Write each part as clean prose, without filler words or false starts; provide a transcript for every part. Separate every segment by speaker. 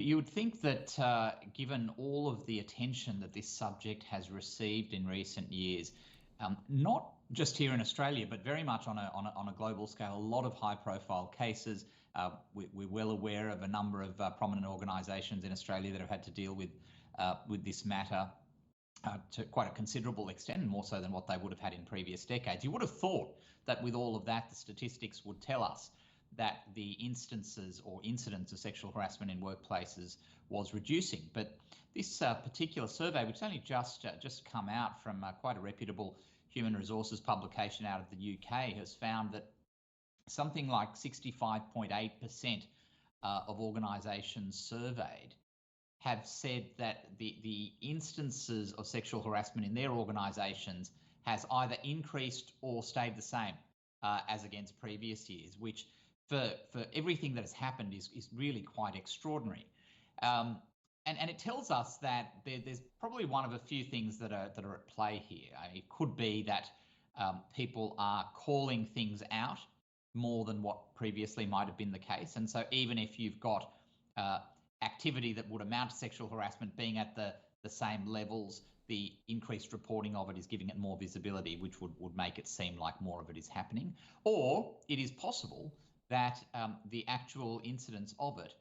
Speaker 1: You would think that given all of the attention that this subject has received in recent years, not just here in Australia, but very much on a global scale, a lot of high-profile cases. We're well aware of a number of prominent organisations in Australia that have had to deal with this matter to quite a considerable extent, more so than what they would have had in previous decades. You would have thought that with all of that, the statistics would tell us that the instances or incidents of sexual harassment in workplaces was reducing. But this particular survey, which only just come out from quite a reputable human resources publication out of the UK, has found that something like 65.8% of organisations surveyed have said that the instances of sexual harassment in their organisations has either increased or stayed the same as against previous years, which for everything that has happened is really quite extraordinary. And it tells us that there's probably one of a few things that are at play here. It could be that people are calling things out more than what previously might have been the case. And so even if you've got activity that would amount to sexual harassment being at the same levels, the increased reporting of it is giving it more visibility, which would make it seem like more of it is happening. Or it is possible that the actual incidence of it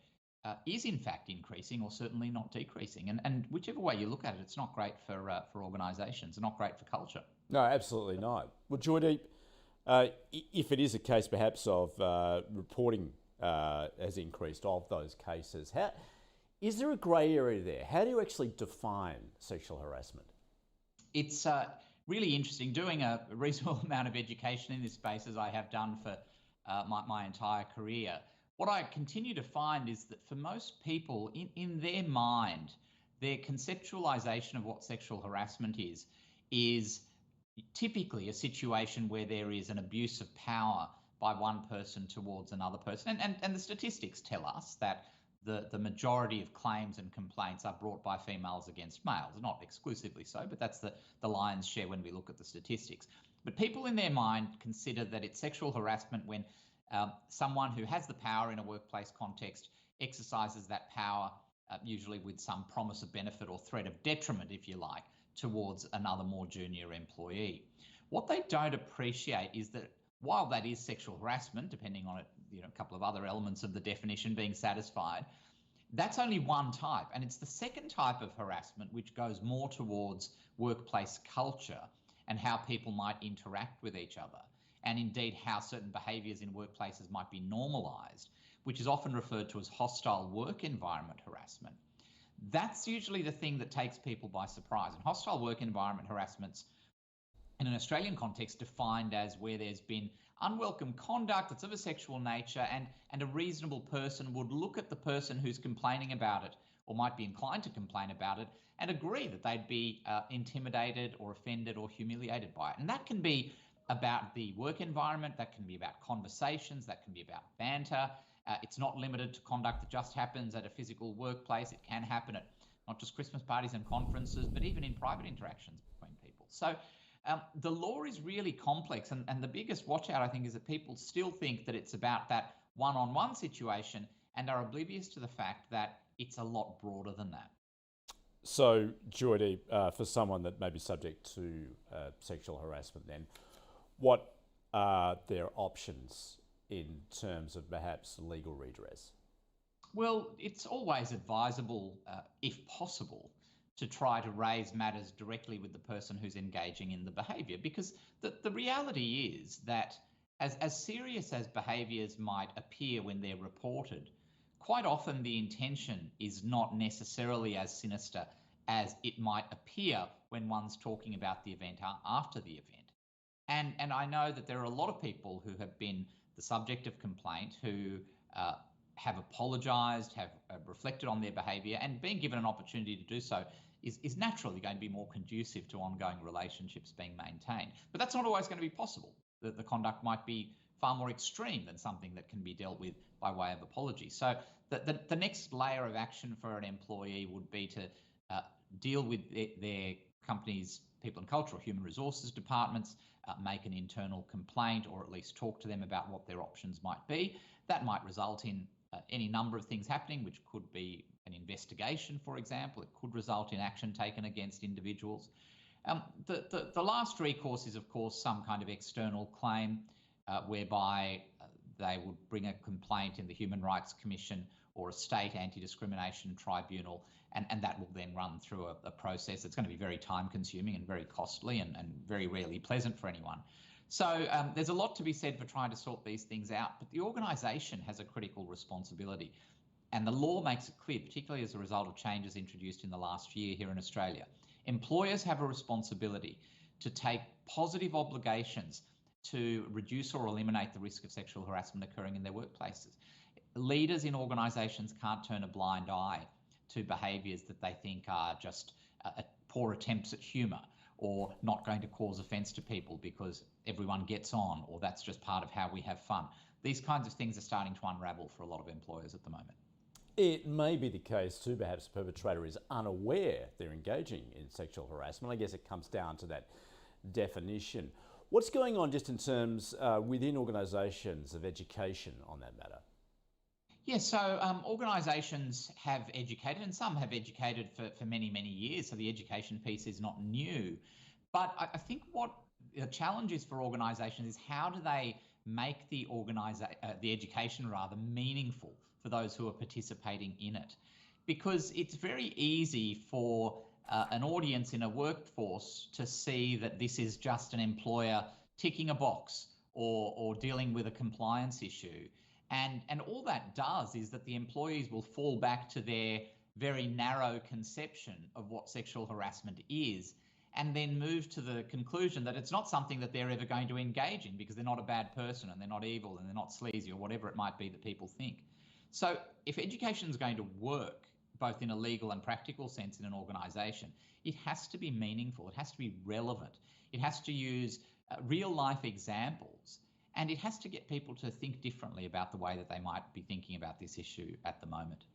Speaker 1: is in fact increasing, or certainly not decreasing. And whichever way you look at it, it's not great for organisations, and not great for culture.
Speaker 2: No, absolutely not. Well, Joydeep, if it is a case perhaps of reporting has increased of those cases, is there a grey area there? How do you actually define sexual harassment?
Speaker 1: It's really interesting. Doing a reasonable amount of education in this space, as I have done for my entire career, what I continue to find is that for most people, in their mind, their conceptualization of what sexual harassment is typically a situation where there is an abuse of power by one person towards another person. And the statistics tell us that the majority of claims and complaints are brought by females against males. Not exclusively so, but that's the lion's share when we look at the statistics. But people in their mind consider that it's sexual harassment when someone who has the power in a workplace context exercises that power, usually with some promise of benefit or threat of detriment, if you like, towards another more junior employee. What they don't appreciate is that while that is sexual harassment, depending on it, a couple of other elements of the definition being satisfied, that's only one type. And it's the second type of harassment which goes more towards workplace culture and how people might interact with each other, and indeed how certain behaviours in workplaces might be normalised, which is often referred to as hostile work environment harassment. That's usually the thing that takes people by surprise. And hostile work environment harassment's, in an Australian context, defined as where there's been unwelcome conduct that's of a sexual nature, and a reasonable person would look at the person who's complaining about it, or might be inclined to complain about it, and agree that they'd be intimidated or offended or humiliated by it. And that can be about the work environment, that can be about conversations, that can be about banter. It's not limited to conduct that just happens at a physical workplace. It can happen at not just Christmas parties and conferences, but even in private interactions between people. So the law is really complex, and the biggest watch out, I think, is that people still think that it's about that one-on-one situation and are oblivious to the fact that it's a lot broader than that.
Speaker 2: So, Joydeep, for someone that may be subject to sexual harassment, then, what are their options in terms of perhaps legal redress?
Speaker 1: Well, it's always advisable, if possible, to try to raise matters directly with the person who's engaging in the behaviour, because the reality is that as serious as behaviours might appear when they're reported, quite often the intention is not necessarily as sinister as it might appear when one's talking about the event after the event. And I know that there are a lot of people who have been the subject of complaint who have apologised, have reflected on their behaviour, and being given an opportunity to do so is naturally going to be more conducive to ongoing relationships being maintained. But that's not always going to be possible. The conduct might be far more extreme than something that can be dealt with by way of apology. So the next layer of action for an employee would be to deal with their company's people and culture or human resources departments, make an internal complaint, or at least talk to them about what their options might be. That might result in any number of things happening, which could be an investigation, for example. It could result in action taken against individuals. The last recourse is, of course, some kind of external claim whereby they would bring a complaint in the Human Rights Commission or a state anti-discrimination tribunal, and that will then run through a process that's going to be very time-consuming and very costly and very rarely pleasant for anyone. So there's a lot to be said for trying to sort these things out, but the organisation has a critical responsibility. And the law makes it clear, particularly as a result of changes introduced in the last year here in Australia. Employers have a responsibility to take positive obligations to reduce or eliminate the risk of sexual harassment occurring in their workplaces. Leaders in organisations can't turn a blind eye to behaviours that they think are just poor attempts at humour, or not going to cause offence to people because everyone gets on, or that's just part of how we have fun. These kinds of things are starting to unravel for a lot of employers at the moment.
Speaker 2: It may be the case too, perhaps the perpetrator is unaware they're engaging in sexual harassment. I guess it comes down to that definition. What's going on just in terms within organisations of education on that matter?
Speaker 1: Yes, so organisations have educated, and some have educated for many, many years, so the education piece is not new. But I think what the challenge is for organisations is how do they make the education meaningful for those who are participating in it? Because it's very easy for an audience in a workforce to see that this is just an employer ticking a box or dealing with a compliance issue. And all that does is that the employees will fall back to their very narrow conception of what sexual harassment is, and then move to the conclusion that it's not something that they're ever going to engage in because they're not a bad person and they're not evil and they're not sleazy or whatever it might be that people think. So if education is going to work, both in a legal and practical sense in an organisation, it has to be meaningful, it has to be relevant, it has to use real life examples, and it has to get people to think differently about the way that they might be thinking about this issue at the moment.